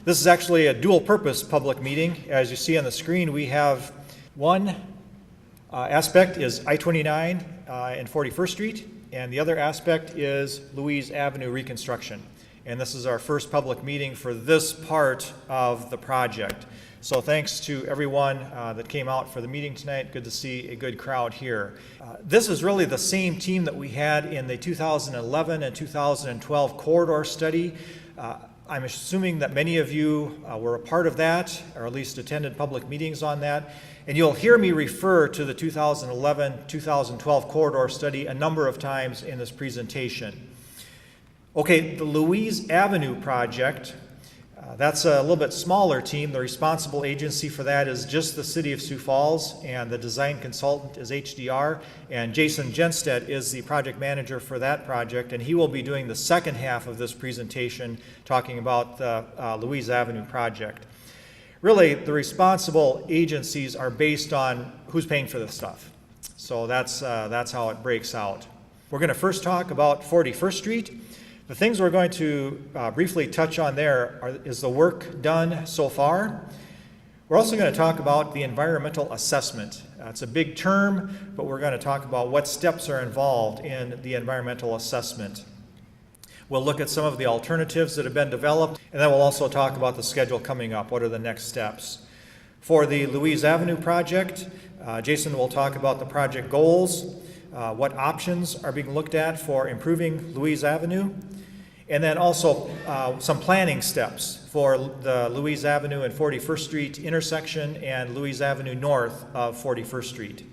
This is actually a dual-purpose public meeting. As you see on the screen, we have one aspect is I-29 and 41st Street, and the other aspect is Louise Avenue Reconstruction. And this is our first public meeting for this part of the project. So thanks to everyone that came out for the meeting tonight. Good to see a good crowd here. This is really the same team that we had in the 2011 and 2012 corridor study. I'm assuming that many of you were a part of that, or at least attended public meetings on that. And you'll hear me refer to the 2011-2012 corridor study a number of times in this presentation. Okay, the Louise Avenue Project, that's a little bit smaller team. The responsible agency for that is just the City of Sioux Falls, and the design consultant is HDR, and Jason Genstedt is the project manager for that project, and he will be doing the second half of this presentation talking about the Louise Avenue project. Really, the responsible agencies are based on who's paying for this stuff. So that's how it breaks out. We're going to first talk about 41st Street. The things we're going to briefly touch on there is the work done so far. We're also going to talk about the environmental assessment. It's a big term, but we're going to talk about what steps are involved in the environmental assessment. We'll look at some of the alternatives that have been developed, and then we'll also talk about the schedule coming up. What are the next steps? For the Louise Avenue project, Jason will talk about the project goals, what options are being looked at for improving Louise Avenue, and then also some planning steps for the Louise Avenue and 41st Street intersection and Louise Avenue north of 41st Street.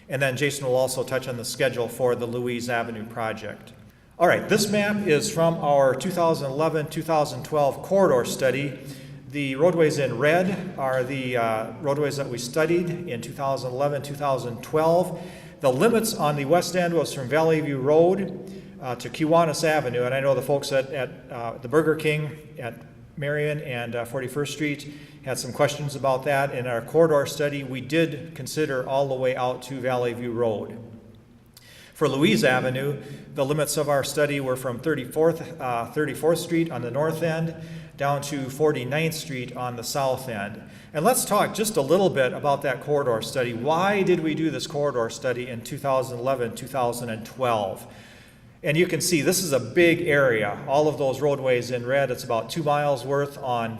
And then Jason will also touch on the schedule for the Louise Avenue project. All right, this map is from our 2011-2012 corridor study. The roadways in red are the roadways that we studied in 2011-2012. The limits on the west end was from Valley View Road to Kiwanis Avenue, and I know the folks at the Burger King at Marion and 41st Street had some questions about that. In our corridor study, we did consider all the way out to Valley View Road. For Louise Avenue, the limits of our study were from 34th Street on the north end down to 49th Street on the south end. And let's talk just a little bit about that corridor study. Why did we do this corridor study in 2011-2012? And you can see this is a big area. All of those roadways in red, it's about 2 miles worth on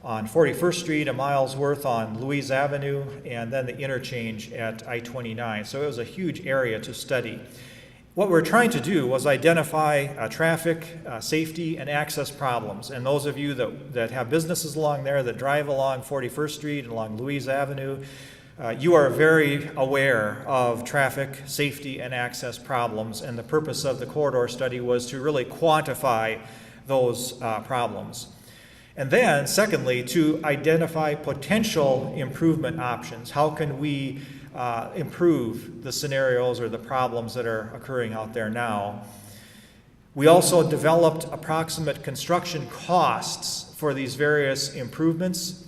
41st Street, a mile's worth on Louise Avenue, and then the interchange at I-29. So it was a huge area to study. What we're trying to do was identify traffic, safety, and access problems. And those of you that have businesses along there, that drive along 41st Street and along Louise Avenue, you are very aware of traffic, safety, and access problems. And the purpose of the corridor study was to really quantify those problems. And then, secondly, to identify potential improvement options. How can we improve the scenarios or the problems that are occurring out there now? We also developed approximate construction costs for these various improvements.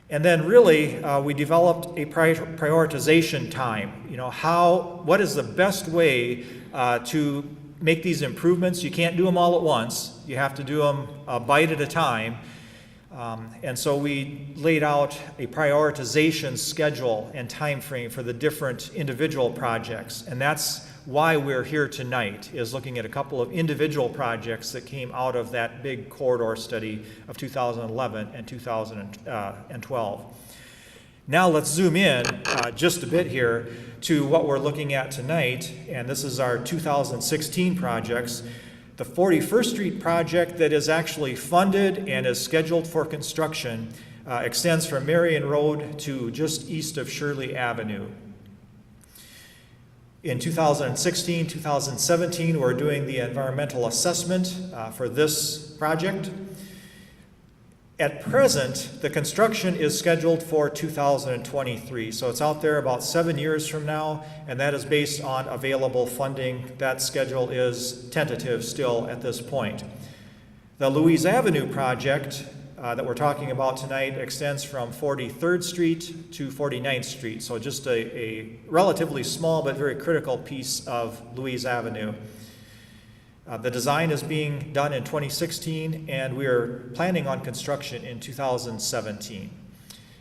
And then really, we developed a prioritization time. You know, what is the best way to make these improvements? You can't do them all at once. You have to do them a bite at a time. And so we laid out a prioritization schedule and time frame for the different individual projects. And that's why we're here tonight, is looking at a couple of individual projects that came out of that big corridor study of 2011 and 2012. Now let's zoom in just a bit here to what we're looking at tonight, and this is our 2016 projects. The 41st Street project that is actually funded and is scheduled for construction extends from Marion Road to just east of Shirley Avenue. In 2016, 2017, we're doing the environmental assessment for this project. At present, the construction is scheduled for 2023, so it's out there about 7 years from now, and that is based on available funding. That schedule is tentative still at this point. The Louise Avenue project that we're talking about tonight extends from 43rd Street to 49th Street, so just a relatively small but very critical piece of Louise Avenue. The design is being done in 2016, and we are planning on construction in 2017.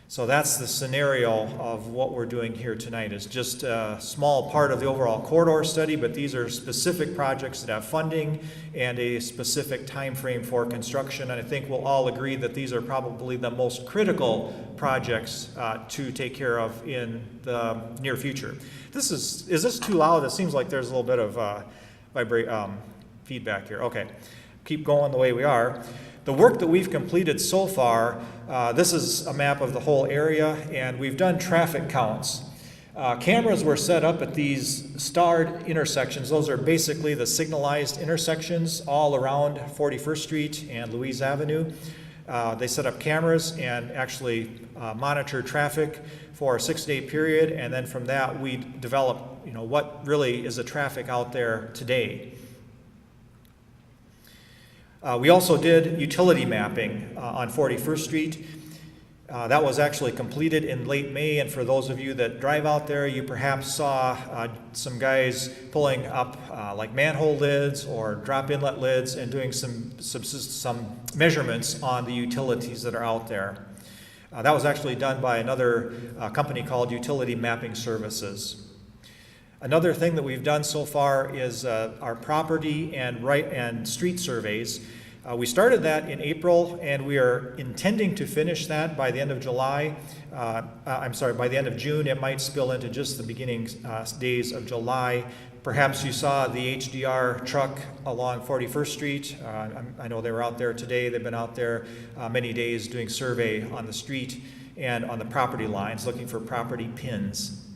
So that's the scenario of what we're doing here tonight. It's just a small part of the overall corridor study, but these are specific projects that have funding and a specific time frame for construction. And I think we'll all agree that these are probably the most critical projects to take care of in the near future. Is this too loud? It seems like there's a little bit of feedback here. Okay, keep going the way we are. The work that we've completed so far, this is a map of the whole area, and we've done traffic counts. Cameras were set up at these starred intersections. Those are basically the signalized intersections all around 41st Street and Louise Avenue. They set up cameras and actually monitor traffic for a 6-day period, and then from that we develop, what really is the traffic out there today. We also did utility mapping on 41st Street. That was actually completed in late May, and for those of you that drive out there, you perhaps saw some guys pulling up like manhole lids or drop inlet lids and doing some measurements on the utilities that are out there. That was actually done by another company called Utility Mapping Services. Another thing that we've done so far is our property and street surveys. We started that in April, and we are intending to finish that by the end of July. By the end of June. It might spill into just the beginning days of July. Perhaps you saw the HDR truck along 41st Street. I know they were out there today. They've been out there many days doing survey on the street and on the property lines, looking for property pins.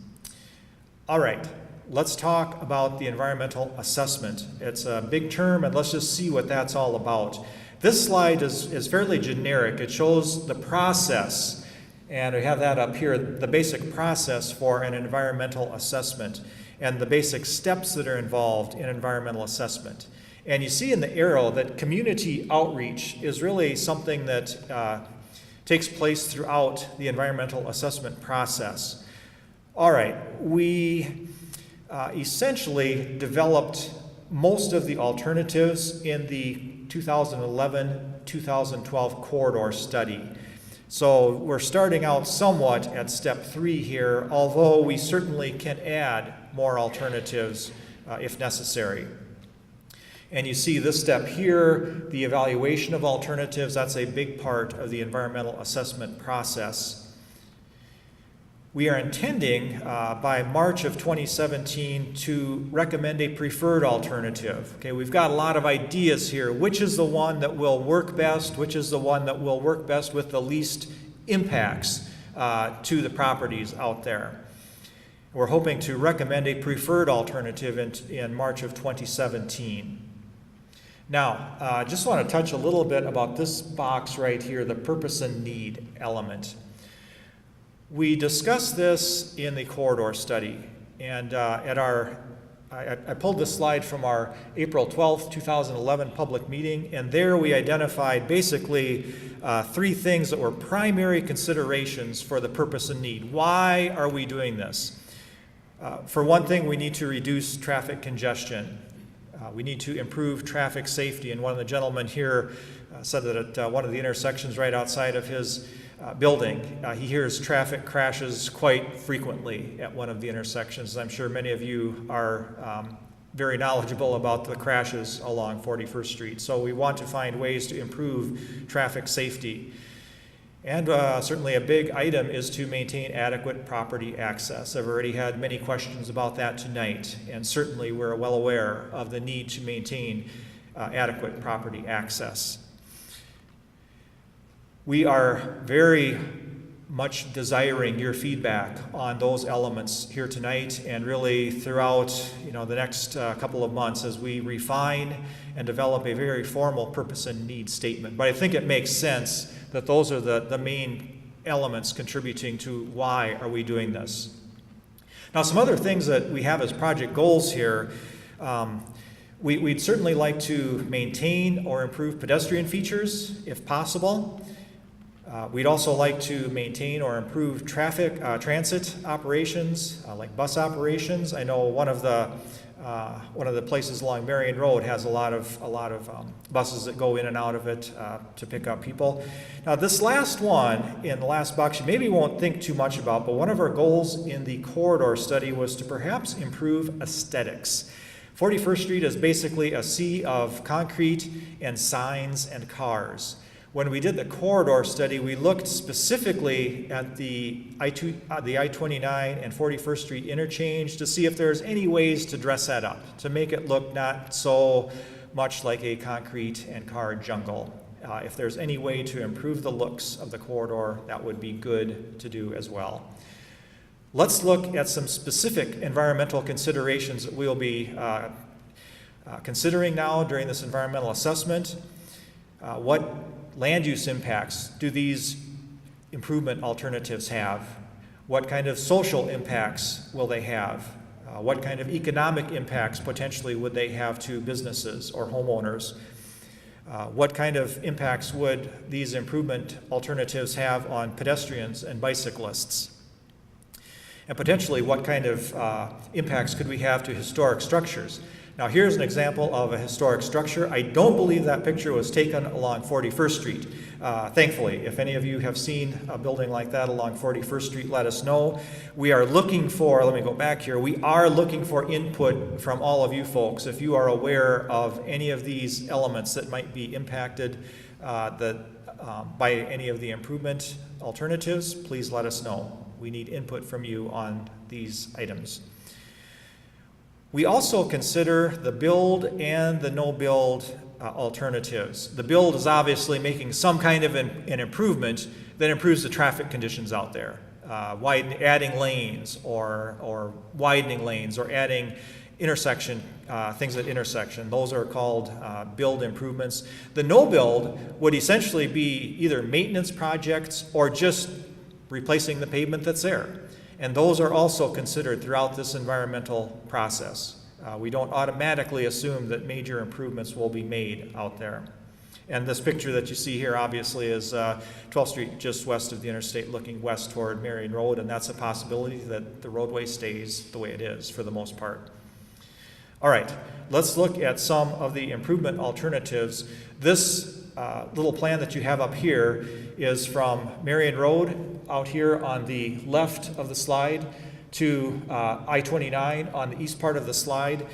All right. Let's talk about the environmental assessment. It's a big term, and let's just see what that's all about. This slide is fairly generic. It shows the process, and we have that up here, the basic process for an environmental assessment and the basic steps that are involved in environmental assessment. And you see in the arrow that community outreach is really something that takes place throughout the environmental assessment process. All right, we essentially developed most of the alternatives in the 2011-2012 corridor study. So we're starting out somewhat at step 3 here, although we certainly can add more alternatives if necessary. And you see this step here, the evaluation of alternatives. That's a big part of the environmental assessment process. We are intending by March of 2017 to recommend a preferred alternative. Okay, we've got a lot of ideas here. Which is the one that will work best? Which is the one that will work best with the least impacts to the properties out there? We're hoping to recommend a preferred alternative in March of 2017. Now, I just want to touch a little bit about this box right here, the purpose and need element. We discussed this in the corridor study, and I pulled this slide from our April 12th, 2011 public meeting, and there we identified basically 3 things that were primary considerations for the purpose and need. Why are we doing this? For one thing, we need to reduce traffic congestion. We need to improve traffic safety, and one of the gentlemen here said that at one of the intersections right outside of his building, he hears traffic crashes quite frequently at one of the intersections. I'm sure many of you are very knowledgeable about the crashes along 41st Street. So we want to find ways to improve traffic safety. And certainly a big item is to maintain adequate property access. I've already had many questions about that tonight, and certainly we're well aware of the need to maintain adequate property access. We are very much desiring your feedback on those elements here tonight and really throughout the next couple of months as we refine and develop a very formal purpose and need statement. But I think it makes sense that those are the main elements contributing to why are we doing this. Now, some other things that we have as project goals here. We'd certainly like to maintain or improve pedestrian features if possible. We'd also like to maintain or improve transit operations, like bus operations. I know one of the one of the places along Marion Road has a lot of buses that go in and out of it to pick up people. Now this last one in the last box you maybe won't think too much about, but one of our goals in the corridor study was to perhaps improve aesthetics. 41st Street is basically a sea of concrete and signs and cars. When we did the corridor study, we looked specifically at the I-29 and 41st Street interchange to see if there's any ways to dress that up, to make it look not so much like a concrete and car jungle. If there's any way to improve the looks of the corridor, that would be good to do as well. Let's look at some specific environmental considerations that we'll be considering now during this environmental assessment. What land use impacts do these improvement alternatives have? What kind of social impacts will they have? What kind of economic impacts potentially would they have to businesses or homeowners? What kind of impacts would these improvement alternatives have on pedestrians and bicyclists? And potentially, what kind of impacts could we have to historic structures? Now here's an example of a historic structure. I don't believe that picture was taken along 41st Street. Thankfully, if any of you have seen a building like that along 41st Street, let us know. We are looking for, let me go back here, we are looking for input from all of you folks. If you are aware of any of these elements that might be impacted by any of the improvement alternatives, please let us know. We need input from you on these items. We also consider the build and the no-build alternatives. The build is obviously making some kind of an improvement that improves the traffic conditions out there. Adding lanes or widening lanes or adding intersection, things at intersection. Those are called build improvements. The no-build would essentially be either maintenance projects or just replacing the pavement that's there. And those are also considered throughout this environmental process. We don't automatically assume that major improvements will be made out there. And this picture that you see here obviously is 12th Street just west of the interstate looking west toward Marion Road, and that's a possibility that the roadway stays the way it is for the most part. All right, let's look at some of the improvement alternatives. This little plan that you have up here is from Marion Road out here on the left of the slide to I-29 on the east part of the slide.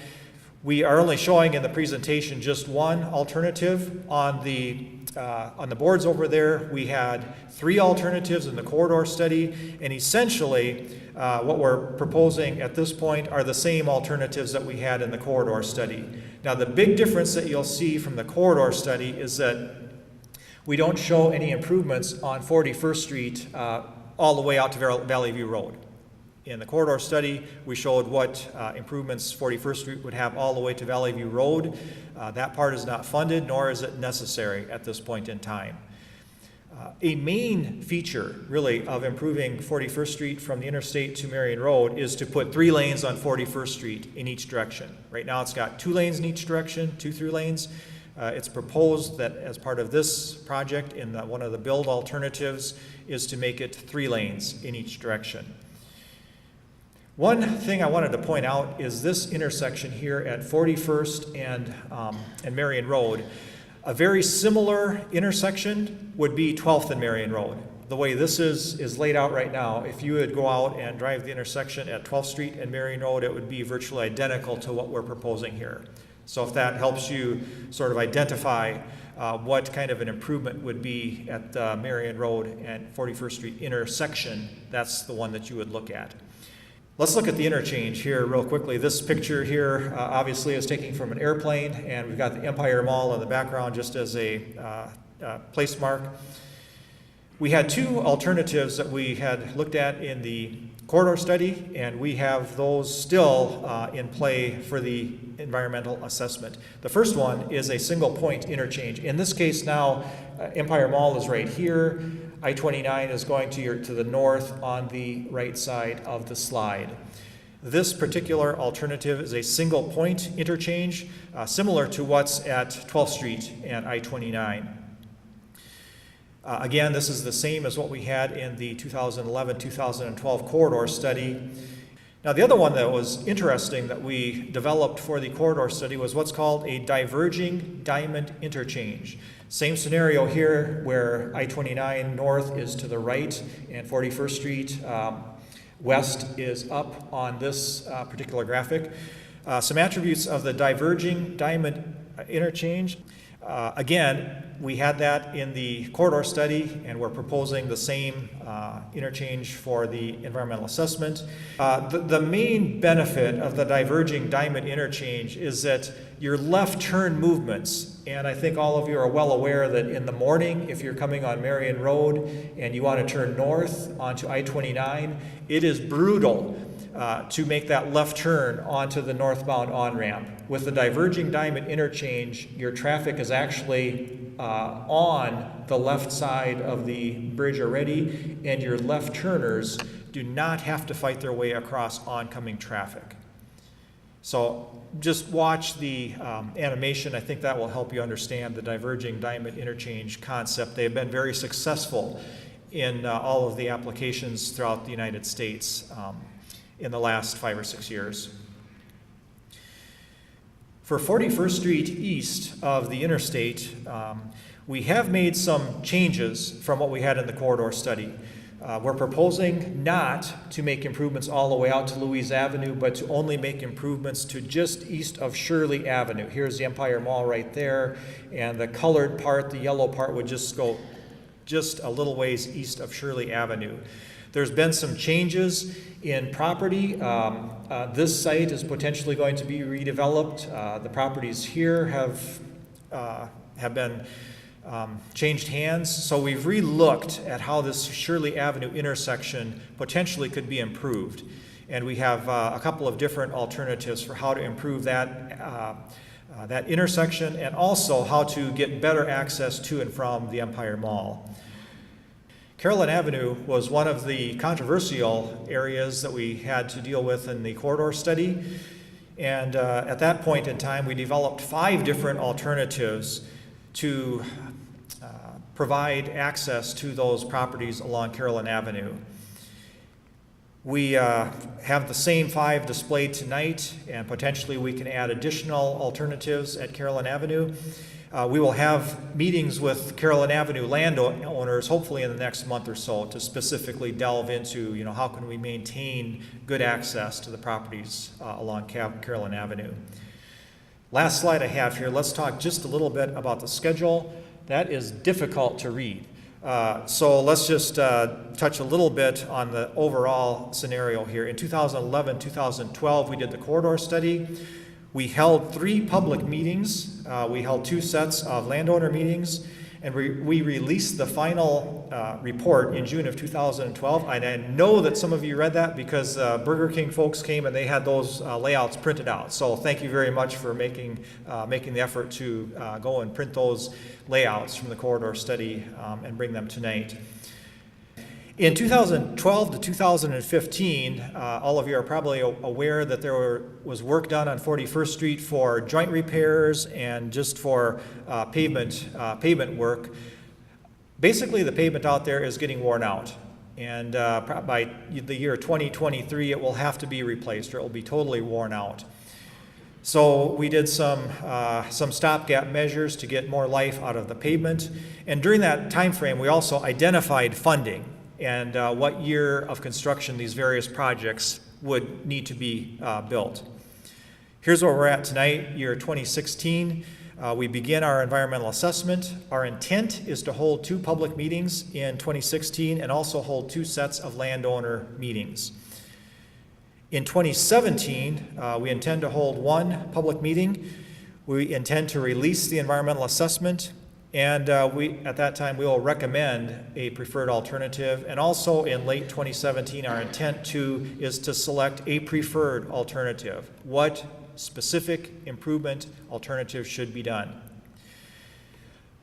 We are only showing in the presentation just one alternative. On the boards over there, we had 3 alternatives in the corridor study, and essentially what we're proposing at this point are the same alternatives that we had in the corridor study. Now the big difference that you'll see from the corridor study is that we don't show any improvements on 41st Street all the way out to Valley View Road. In the corridor study, we showed what improvements 41st Street would have all the way to Valley View Road. That part is not funded, nor is it necessary at this point in time. A main feature, really, of improving 41st Street from the interstate to Marion Road is to put 3 lanes on 41st Street in each direction. Right now it's got 2 lanes in each direction, 2 through lanes. It's proposed that as part of this project in one of the build alternatives is to make it 3 lanes in each direction. One thing I wanted to point out is this intersection here at 41st and Marion Road. A very similar intersection would be 12th and Marion Road. The way this is laid out right now, if you would go out and drive the intersection at 12th Street and Marion Road, it would be virtually identical to what we're proposing here. So if that helps you sort of identify what kind of an improvement would be at the Marion Road and 41st Street intersection, that's the one that you would look at. Let's look at the interchange here real quickly. This picture here obviously is taken from an airplane, and we've got the Empire Mall in the background just as a place mark. We had 2 alternatives that we had looked at in the corridor study, and we have those still in play for the environmental assessment. The first one is a single point interchange. In this case now, Empire Mall is right here. I-29 is going to the north on the right side of the slide. This particular alternative is a single point interchange, similar to what's at 12th Street and I-29. Again, this is the same as what we had in the 2011-2012 corridor study. Now, the other one that was interesting that we developed for the corridor study was what's called a diverging diamond interchange. Same scenario here where I-29 north is to the right and 41st Street west is up on this particular graphic. Some attributes of the diverging diamond interchange. Again, we had that in the corridor study, and we're proposing the same interchange for the environmental assessment. The main benefit of the diverging diamond interchange is that your left turn movements, and I think all of you are well aware that in the morning, if you're coming on Marion Road and you want to turn north onto I-29, it is brutal to make that left turn onto the northbound on-ramp. With the diverging diamond interchange, your traffic is actually on the left side of the bridge already, and your left turners do not have to fight their way across oncoming traffic. So just watch the animation. I think that will help you understand the diverging diamond interchange concept. They have been very successful in all of the applications throughout the United States in the last 5 or 6 years. For 41st Street east of the interstate, we have made some changes from what we had in the corridor study. We're proposing not to make improvements all the way out to Louise Avenue, but to only make improvements to just east of Shirley Avenue. Here's the Empire Mall right there, and the colored part, the yellow part, would just go just a little ways east of Shirley Avenue. There's been some changes in property. This site is potentially going to be redeveloped. The properties here have been changed hands. So we've re-looked at how this Shirley Avenue intersection potentially could be improved. And we have a couple of different alternatives for how to improve that intersection, and also how to get better access to and from the Empire Mall. Carolyn Avenue was one of the controversial areas that we had to deal with in the corridor study. And at that point in time, we developed 5 different alternatives to provide access to those properties along Carolyn Avenue. We have the same 5 displayed tonight, and potentially we can add additional alternatives at Carolyn Avenue. We will have meetings with Carolyn Avenue landowners, hopefully in the next month or so, to specifically delve into, how can we maintain good access to the properties along Carolyn Avenue. Last slide I have here, let's talk just a little bit about the schedule. That is difficult to read. So let's just touch a little bit on the overall scenario here. In 2011, 2012, we did the corridor study. We held 3 public meetings. We held 2 sets of landowner meetings, and we released the final report in June of 2012. And I know that some of you read that because Burger King folks came and they had those layouts printed out. So thank you very much for making the effort to go and print those layouts from the corridor study and bring them tonight. In 2012 to 2015, all of you are probably aware that there was work done on 41st Street for joint repairs and just for pavement work. Basically, the pavement out there is getting worn out, and by the year 2023, it will have to be replaced, or it will be totally worn out. So we did some stopgap measures to get more life out of the pavement, and during that time frame, we also identified funding and what year of construction these various projects would need to be built. Here's where we're at tonight, year 2016. We begin our environmental assessment. Our intent is to hold 2 public meetings in 2016 and also hold 2 sets of landowner meetings. In 2017, we intend to hold 1 public meeting. We intend to release the environmental assessment, and at that time, we will recommend a preferred alternative. And also in late 2017, our intent is to select a preferred alternative. What specific improvement alternative should be done?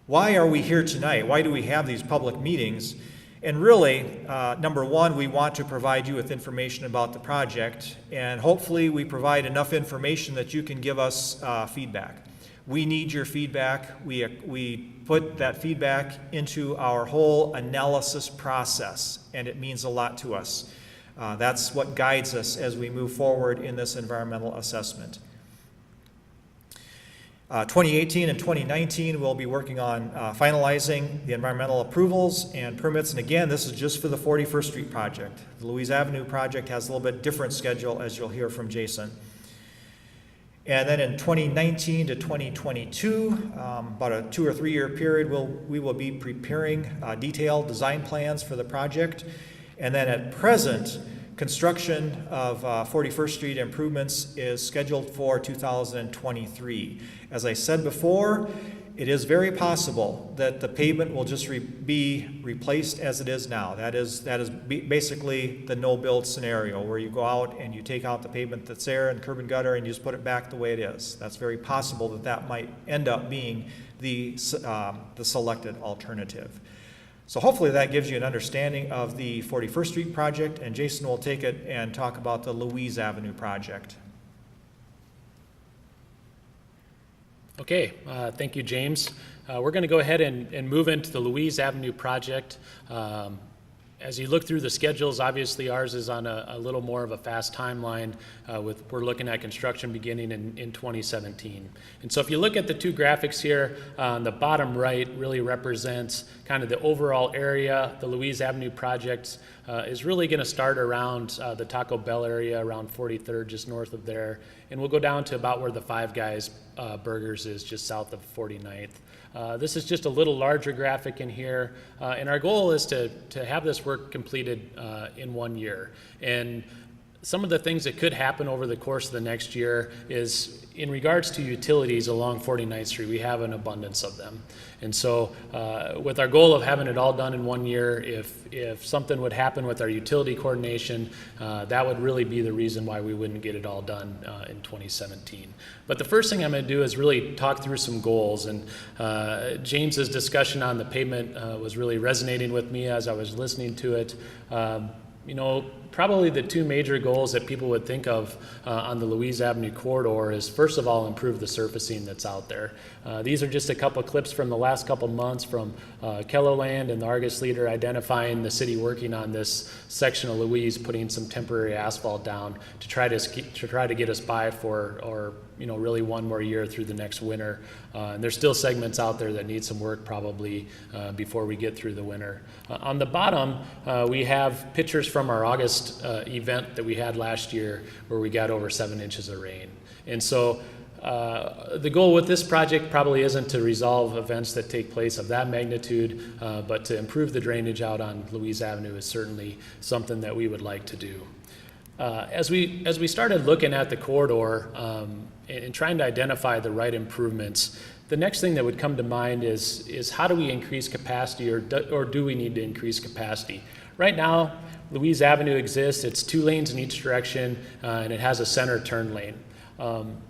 Why are we here tonight? Why do we have these public meetings? And really, number 1, we want to provide you with information about the project, and hopefully we provide enough information that you can give us feedback. We need your feedback. We put that feedback into our whole analysis process, and it means a lot to us. That's what guides us as we move forward in this environmental assessment. 2018 and 2019, we'll be working on finalizing the environmental approvals and permits. And again, this is just for the 41st Street project. The Louise Avenue project has a little bit different schedule, as you'll hear from Jason. And then in 2019 to 2022, about a 2 or 3 year period, we will be preparing detailed design plans for the project. And then at present, construction of 41st Street improvements is scheduled for 2023. As I said before, it is very possible that the pavement will just be replaced as it is now. That is basically the no-build scenario, where you go out and you take out the pavement that's there and curb and gutter and you just put it back the way it is. That's very possible that might end up being the selected alternative. So hopefully that gives you an understanding of the 41st Street project, and Jason will take it and talk about the Louise Avenue project. Okay, thank you, James. We're going to go ahead and move into the Louise Avenue project. As you look through the schedules, obviously ours is on a little more of a fast timeline. We're looking at construction beginning in 2017. And so if you look at the two graphics here, on the bottom right really represents kind of the overall area. The Louise Avenue project is really going to start around the Taco Bell area, around 43rd, just north of there. And we'll go down to about where the Five Guys Burgers is, just south of 49th. This is just a little larger graphic in here, and our goal is to have this work completed in 1 year. And some of the things that could happen over the course of the next year is, in regards to utilities along 49th Street, we have an abundance of them. And so with our goal of having it all done in 1 year, if something would happen with our utility coordination, that would really be the reason why we wouldn't get it all done in 2017. But the first thing I'm going to do is really talk through some goals. And James's discussion on the pavement was really resonating with me as I was listening to it. You know, probably the two major goals that people would think of on the Louise Avenue corridor is, first of all, improve the surfacing that's out there. These are just a couple clips from the last couple months from Kelloland and the Argus Leader identifying the city working on this section of Louise, putting some temporary asphalt down to try to get us by for really 1 more year through the next winter. And there's still segments out there that need some work probably before we get through the winter. On the bottom, we have pictures from our August event that we had last year where we got over 7 inches of rain. And so the goal with this project probably isn't to resolve events that take place of that magnitude, but to improve the drainage out on Louise Avenue is certainly something that we would like to do. As we started looking at the corridor and trying to identify the right improvements, the next thing that would come to mind is how do we increase capacity, or do we need to increase capacity? Right now, Louise Avenue exists. It's 2 lanes in each direction, and it has a center turn lane.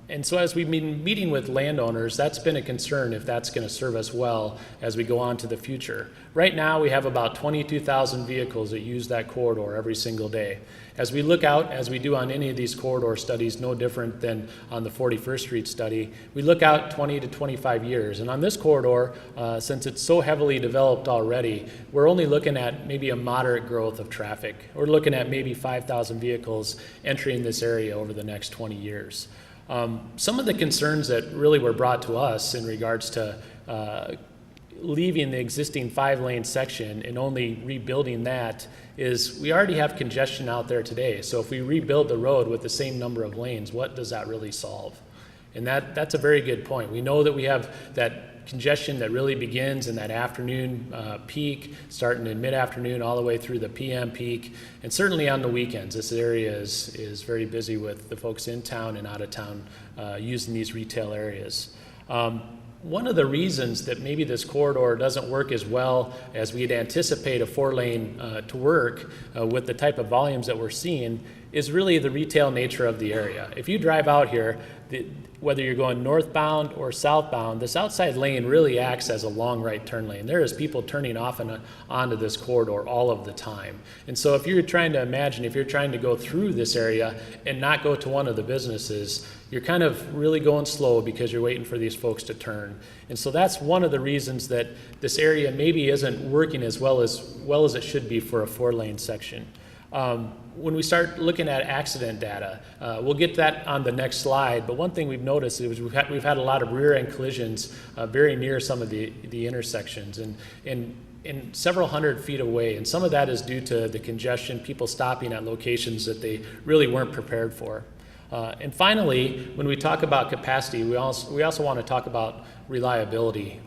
And so as we've been meeting with landowners, that's been a concern if that's going to serve us well as we go on to the future. Right now, we have about 22,000 vehicles that use that corridor every single day. As we look out, as we do on any of these corridor studies, no different than on the 41st Street study, we look out 20 to 25 years. And on this corridor, since it's so heavily developed already, we're only looking at maybe a moderate growth of traffic. We're looking at maybe 5,000 vehicles entering this area over the next 20 years. Some of the concerns that really were brought to us in regards to leaving the existing 5-lane section and only rebuilding that is we already have congestion out there today. So if we rebuild the road with the same number of lanes, what does that really solve? And that's a very good point. We know that we have that congestion that really begins in that afternoon peak, starting in mid-afternoon all the way through the PM peak, and certainly on the weekends. This area is very busy with the folks in town and out of town using these retail areas. One of the reasons that maybe this corridor doesn't work as well as we'd anticipate a 4-lane to work with the type of volumes that we're seeing is really the retail nature of the area. If you drive out here, whether you're going northbound or southbound, this outside lane really acts as a long right turn lane. There is people turning off and onto this corridor all of the time. And so if you're trying to imagine, if you're trying to go through this area and not go to one of the businesses, you're kind of really going slow because you're waiting for these folks to turn. And so that's one of the reasons that this area maybe isn't working as well as it should be for a 4-lane section. when we start looking at accident data, we'll get that on the next slide, but one thing we've noticed is we've had a lot of rear end collisions very near some of the intersections and several hundred feet away, and some of that is due to the congestion, people stopping at locations that they really weren't prepared for. And finally, when we talk about capacity, we also want to talk about reliability.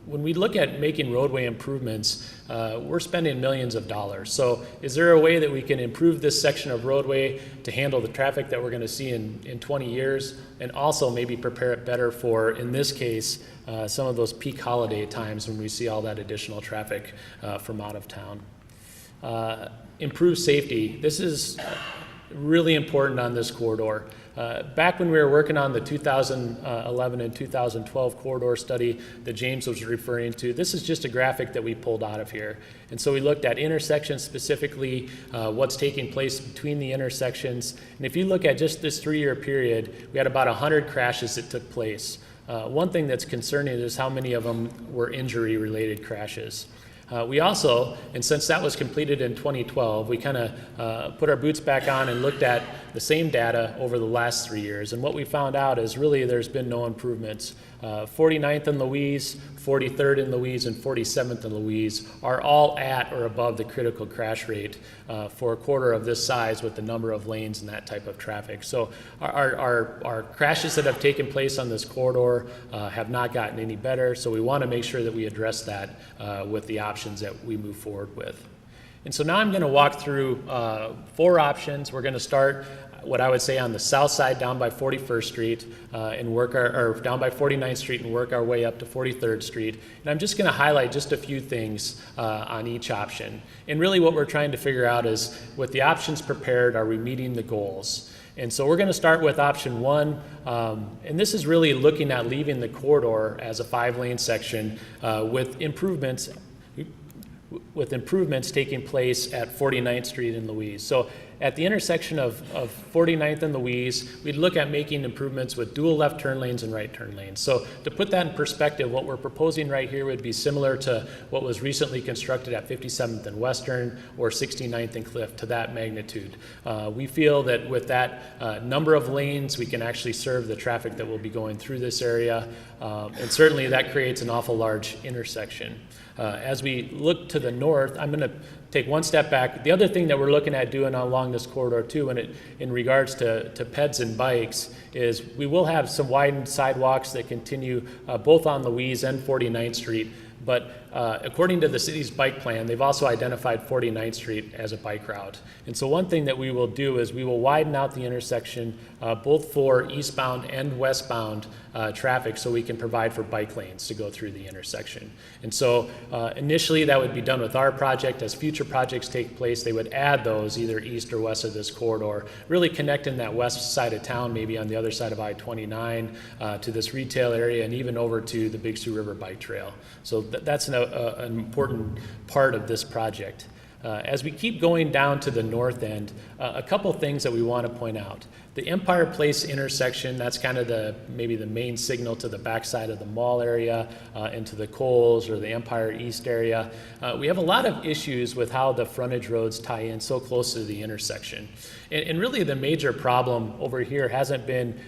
When we look at making roadway improvements, we're spending millions of dollars. So is there a way that we can improve this section of roadway to handle the traffic that we're going to see in 20 years, and also maybe prepare it better for, in this case, some of those peak holiday times when we see all that additional traffic from out of town? Improve safety. This is really important on this corridor. Back when we were working on the 2011 and 2012 corridor study that James was referring to, this is just a graphic that we pulled out of here. And so we looked at intersections specifically, what's taking place between the intersections. And if you look at just this 3-year period, we had about 100 crashes that took place. One thing that's concerning is how many of them were injury-related crashes. We also, and since that was completed in 2012, we kind of put our boots back on and looked at the same data over the last 3 years. And what we found out is really there's been no improvements. 49th and Louise, 43rd and Louise, and 47th and Louise are all at or above the critical crash rate for a corridor of this size with the number of lanes and that type of traffic. So our crashes that have taken place on this corridor have not gotten any better, so we want to make sure that we address that with the options that we move forward with. And so now I'm going to walk through 4 options. We're going to start what I would say on the south side down by 41st Street and or down by 49th Street and work our way up to 43rd Street. And I'm just going to highlight just a few things on each option. And really what we're trying to figure out is, with the options prepared, are we meeting the goals? And so we're going to start with option 1, and this is really looking at leaving the corridor as a 5-lane section with improvements taking place at 49th Street and Louise. So at the intersection of 49th and Louise, we'd look at making improvements with dual left turn lanes and right turn lanes. So to put that in perspective, what we're proposing right here would be similar to what was recently constructed at 57th and Western or 69th and Cliff, to that magnitude. We feel that with that number of lanes, we can actually serve the traffic that will be going through this area, and certainly that creates an awful large intersection. As we look to the north, I'm going to take one step back. The other thing that we're looking at doing along this corridor too, in regards to peds and bikes, is we will have some widened sidewalks that continue both on Louise and 49th Street. But according to the city's bike plan, they've also identified 49th Street as a bike route. And so one thing that we will do is we will widen out the intersection both for eastbound and westbound traffic, so we can provide for bike lanes to go through the intersection. And so initially that would be done with our project. As future projects take place, they would add those either east or west of this corridor, really connecting that west side of town, maybe on the other side of I-29, to this retail area and even over to the Big Sioux River Bike Trail. So that's an important part of this project. As we keep going down to the north end, a couple things that we want to point out. The Empire Place intersection, that's kind of maybe the main signal to the backside of the mall area, into the Kohl's or the Empire East area. We have a lot of issues with how the frontage roads tie in so close to the intersection. And really the major problem over here hasn't been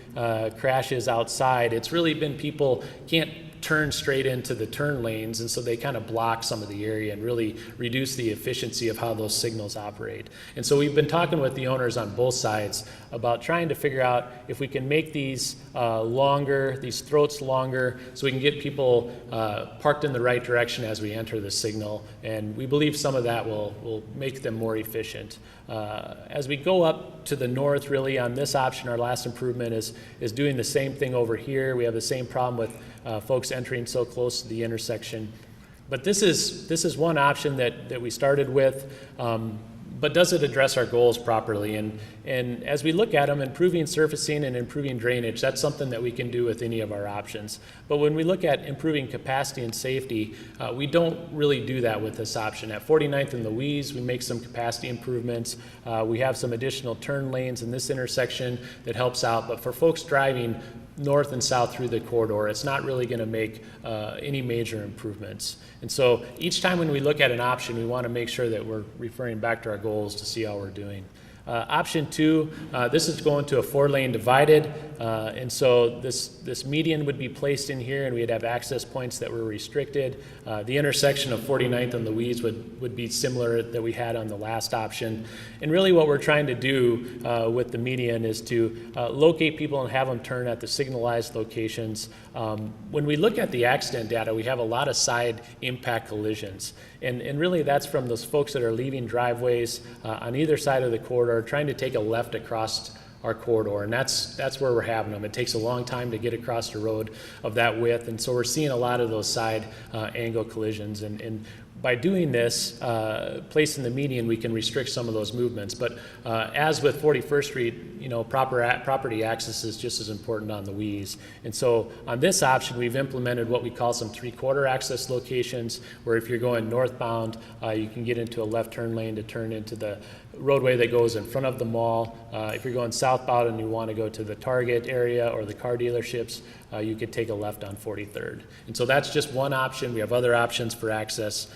crashes outside. It's really been people can't turn straight into the turn lanes, and so they kind of block some of the area and really reduce the efficiency of how those signals operate. And so we've been talking with the owners on both sides about trying to figure out if we can make these longer, these throats longer, so we can get people parked in the right direction as we enter the signal. And we believe some of that will make them more efficient. As we go up to the north, really on this option, our last improvement is doing the same thing over here. We have the same problem with folks entering so close to the intersection. But this is one option that we started with, but does it address our goals properly? And as we look at them, improving surfacing and improving drainage, that's something that we can do with any of our options. But when we look at improving capacity and safety, we don't really do that with this option. At 49th and Louise, we make some capacity improvements. We have some additional turn lanes in this intersection that helps out. But for folks driving north and south through the corridor, it's not really going to make any major improvements. And so each time when we look at an option, we want to make sure that we're referring back to our goals to see how we're doing. Option 2, this is going to a 4-lane divided, and so this median would be placed in here, and we'd have access points that were restricted. The intersection of 49th and Louise would be similar that we had on the last option. And really what we're trying to do with the median is to locate people and have them turn at the signalized locations. When we look at the accident data, we have a lot of side impact collisions. And really that's from those folks that are leaving driveways on either side of the corridor, trying to take a left across our corridor, and that's where we're having them. It takes a long time to get across the road of that width, and so we're seeing a lot of those side angle collisions. And by doing this, placing the median, we can restrict some of those movements. But as with 41st Street, you know, property access is just as important on Louise. And so on this option, we've implemented what we call some 3/4 access locations, where if you're going northbound, you can get into a left turn lane to turn into the roadway that goes in front of the mall. If you're going southbound and you want to go to the Target area or the car dealerships, you could take a left on 43rd. And so that's just one option. We have other options for access.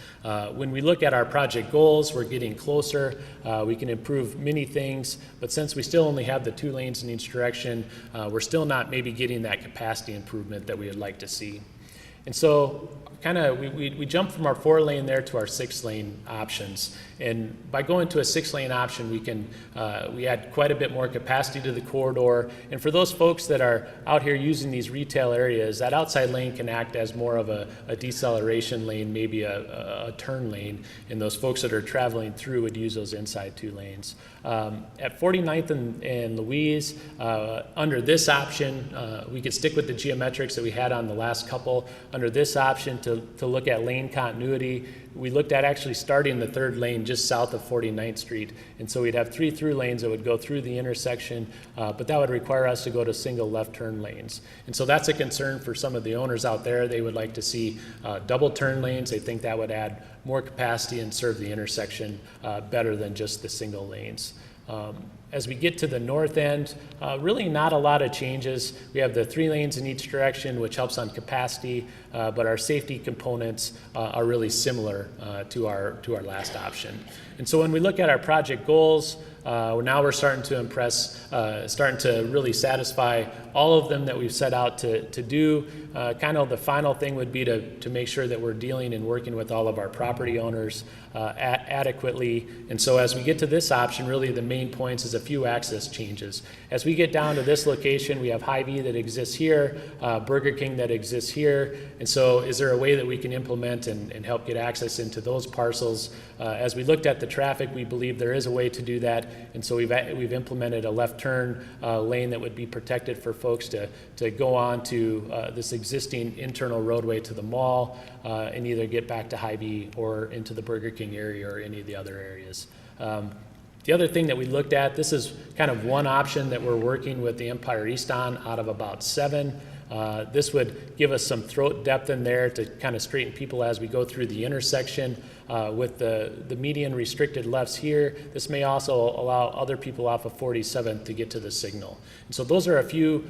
When we look at our project goals, we're getting closer. We can improve many things, but since we still only have the 2 lanes in each direction, we're still not maybe getting that capacity improvement that we would like to see. And so we jumped from our 4-lane there to our 6-lane options. And by going to a 6-lane option, we add quite a bit more capacity to the corridor. And for those folks that are out here using these retail areas, that outside lane can act as more of a deceleration lane, maybe a turn lane. And those folks that are traveling through would use those inside 2 lanes. At 49th and Louise, under this option, we could stick with the geometrics that we had on the last couple. Under this option, to look at lane continuity, we looked at actually starting the 3rd lane just south of 49th Street. And so we'd have 3 through lanes that would go through the intersection, but that would require us to go to single left turn lanes. And so that's a concern for some of the owners out there. They would like to see double turn lanes. They think that would add more capacity and serve the intersection better than just the single lanes. As we get to the north end, really not a lot of changes. We have the 3 lanes in each direction, which helps on capacity, but our safety components are really similar to our last option. And so when we look at our project goals, now we're starting to impress, starting to really satisfy all of them that we've set out to do. Kind of the final thing would be to make sure that we're dealing and working with all of our property owners adequately. And so as we get to this option, really the main points is a few access changes. As we get down to this location, we have Hy-Vee that exists here, Burger King that exists here. And so is there a way that we can implement and help get access into those parcels? As we looked at the traffic, we believe there is a way to do that. And so we've implemented a left turn lane that would be protected for folks to go on to this existing internal roadway to the mall and either get back to Hy-Vee or into the Burger King area or any of the other areas. The other thing that we looked at, this is kind of one option that we're working with the Empire East on out of about 7. This would give us some throat depth in there to kind of straighten people as we go through the intersection. With the median restricted lefts here, this may also allow other people off of 47th to get to the signal. And so those are a few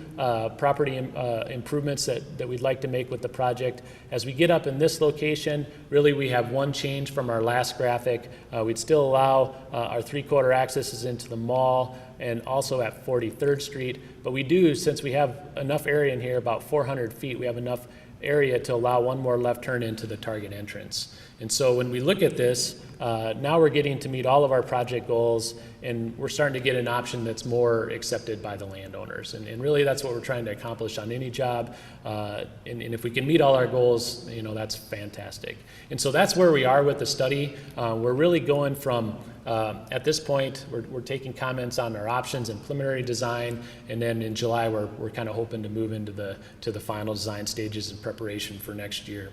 property improvements that we'd like to make with the project. As we get up in this location, really we have one change from our last graphic. We'd still allow our 3/4 accesses into the mall and also at 43rd Street. But we do, since we have enough area in here, about 400 feet, we have enough area to allow one more left turn into the Target entrance. And so when we look at this, now we're getting to meet all of our project goals, and we're starting to get an option that's more accepted by the landowners. And really that's what we're trying to accomplish on any job. And if we can meet all our goals, you know, that's fantastic. And so that's where we are with the study. We're really going from, at this point, we're taking comments on our options and preliminary design, and then in July we're kind of hoping to move into the final design stages in preparation for next year.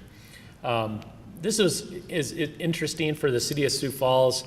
This is interesting for the City of Sioux Falls.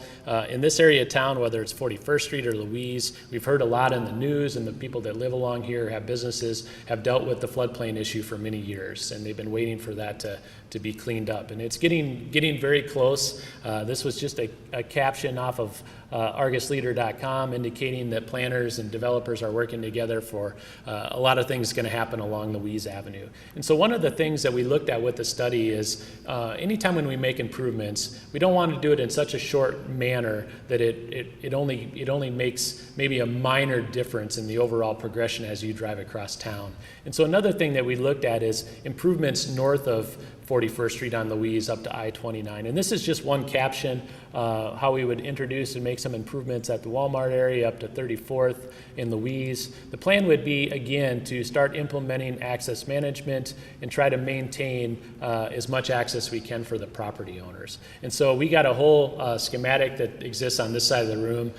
In this area of town, whether it's 41st Street or Louise, we've heard a lot in the news, and the people that live along here, have businesses, have dealt with the floodplain issue for many years, and they've been waiting for that to be cleaned up. And it's getting very close. This was just a caption off of argusleader.com, indicating that planners and developers are working together for a lot of things going to happen along Louise Avenue. And so one of the things that we looked at with the study is anytime when we make improvements, we don't want to do it in such a short manner that it only makes maybe a minor difference in the overall progression as you drive across town. And so another thing that we looked at is improvements north of 41st Street on Louise up to I-29. And this is just one caption, how we would introduce and make some improvements at the Walmart area up to 34th in Louise. The plan would be, again, to start implementing access management and try to maintain as much access we can for the property owners. And so we got a whole schematic that exists on this side of the room.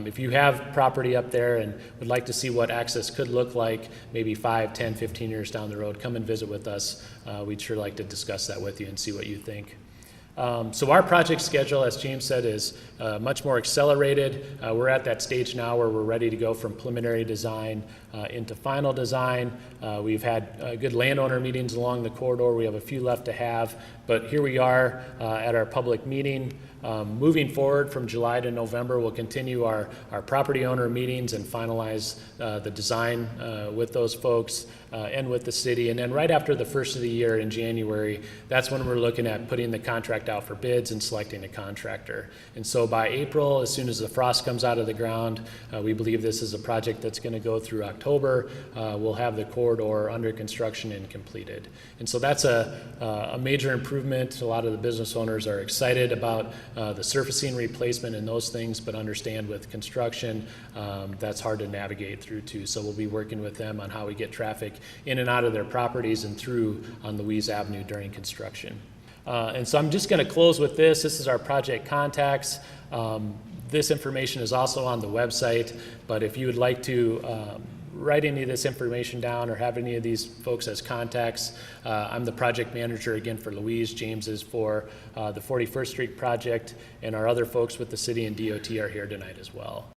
If you have property up there and would like to see what access could look like maybe 5, 10, 15 years down the road, come and visit with us. We'd sure like to discuss that with you and see what you think. So our project schedule, as James said, is much more accelerated. We're at that stage now where we're ready to go from preliminary design into final design. We've had good landowner meetings along the corridor. We have a few left to have, but here we are at our public meeting. Moving forward from July to November, we'll continue our property owner meetings and finalize the design with those folks and with the city. And then right after the first of the year in January, that's when we're looking at putting the contract out for bids and selecting a contractor. And so by April, as soon as the frost comes out of the ground, we believe this is a project that's going to go through October. We'll have the corridor under construction and completed. And so that's a major improvement. A lot of the business owners are excited about the surfacing replacement and those things, but understand with construction, that's hard to navigate through too. So we'll be working with them on how we get traffic in and out of their properties and through on Louise Avenue during construction. And so I'm just going to close with this. This is our project contacts. This information is also on the website, but if you would like to write any of this information down or have any of these folks as contacts, I'm the project manager again for Louise. James is for the 41st Street project, and our other folks with the city and DOT are here tonight as well.